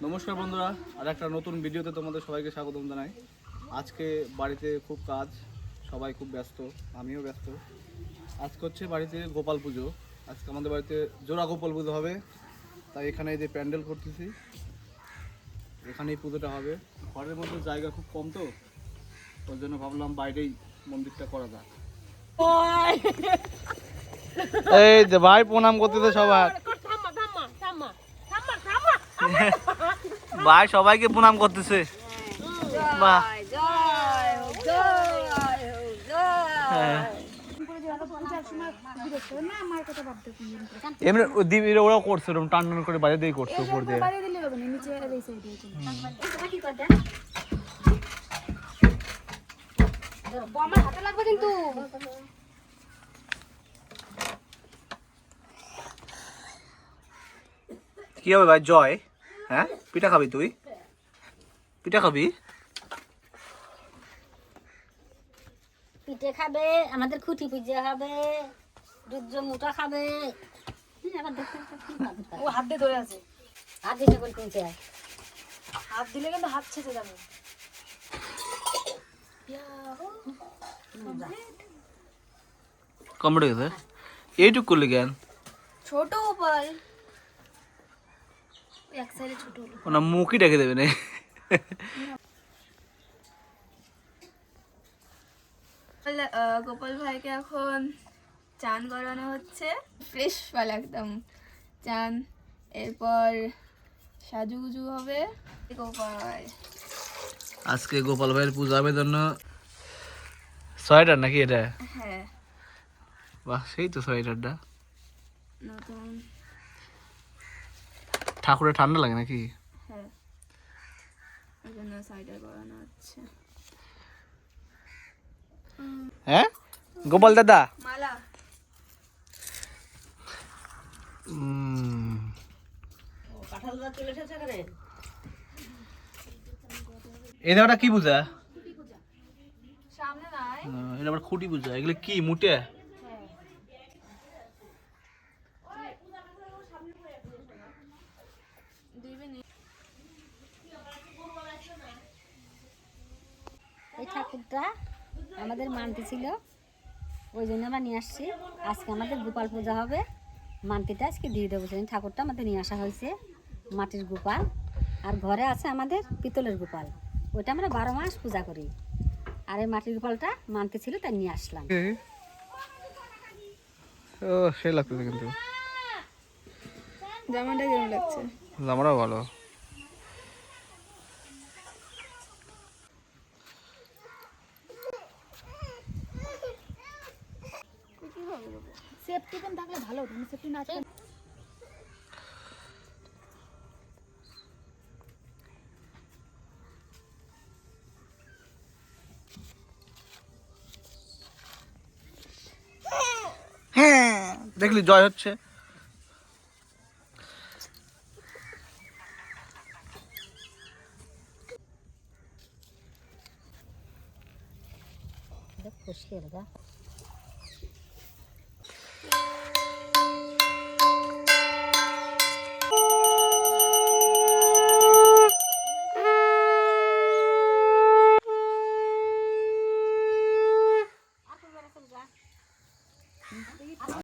নমস্কার বন্ধুরা, আর একটা নতুন ভিডিওতে তোমাদের সবাইকে স্বাগতম জানাই। আজকে বাড়িতে খুব কাজ, সবাই খুব ব্যস্ত, আমিও ব্যস্ত। আজকে হচ্ছে বাড়িতে গোপাল পুজো। আজকে আমাদের বাড়িতে জোড়া গোপাল পুজো হবে, তাই এখানে এই যে প্যান্ডেল করতেছি, এখানেই পুজোটা হবে। ঘরের মধ্যে জায়গা খুব কম, তো ওর জন্য ভাবলাম বাইরেই মন্দিরটা করা যাক। এই যে ভাই প্রণাম করতেছে সবার, ভাই সবাইকে প্রণাম করতেছে। বাহ, এমনি ওরাও করছে, টান টান করে বাইরে দিয়ে করছে, উপর দিয়ে। কি হবে ভাই? জয়, হ্যাঁ পিঠা খাবি? তুই পিঠা খাবি? পিঠে খাবে, আমাদের খুঁটি পুজো হবে, দুধ মুটা খাবে। ও হাত দিয়ে ধরে আছে, হাত দিতে করে কিনছে, হাত দিলে কিন্তু হাত ছেঁচে যাবে। কমপ্লিট হয়ে গেছে। এইটুক করলি কেন? ছোট গোপাল এক সাইডে ছোট হলো, ওনা মুখই ডেকে দেবে না। গোপাল ভাইকে এখন চান করানো হচ্ছে, ফ্রেশ ফল একদম চান। এরপর সাজুগুজু হবে। গোপাল আজকে গোপাল ভাইয়ের পূজা হবে জন্য সোয়েটার নাকি এটা? হ্যাঁ, বাহ, সেই তো সোয়েটারটা। নতুন। ঠাকুরের ঠান্ডা লাগে নাকি? হ্যাঁ, ওই জন্য সোয়েটার করানো হচ্ছে। হ্যাঁ গোপাল দাদা, মালা এই দেওয়াটা কি পূজা? সামনে নাই, এটা আবার খুঁটি পূজা। এগুলো কি মুটে? এই ঠাকুরটা আমাদের মানতে ছিল, ওই জন্য আমরা নিয়ে আসছি। আজকে আমাদের গোপাল পূজা হবে, মানতিটা আজকে দিয়ে দেবো। সেদিন ঠাকুরটা আমাদের নিয়ে আসা হয়েছে, মাটির গোপাল। আর ঘরে আছে আমাদের পিতলের গোপাল, ওইটা আমরা 12 মাস পূজা করি। আর এই মাটির গোপালটা মানতে ছিল, তাই নিয়ে আসলাম। ও সে লাগতেছে, কিন্তু জামাটা কেমন লাগছে? জামাটাও ভালো। সেফটি পেন থাকলে ভালো হতো, সেফটি না থাকলে হ্যাঁ দেখলি জয় হচ্ছে। খুশি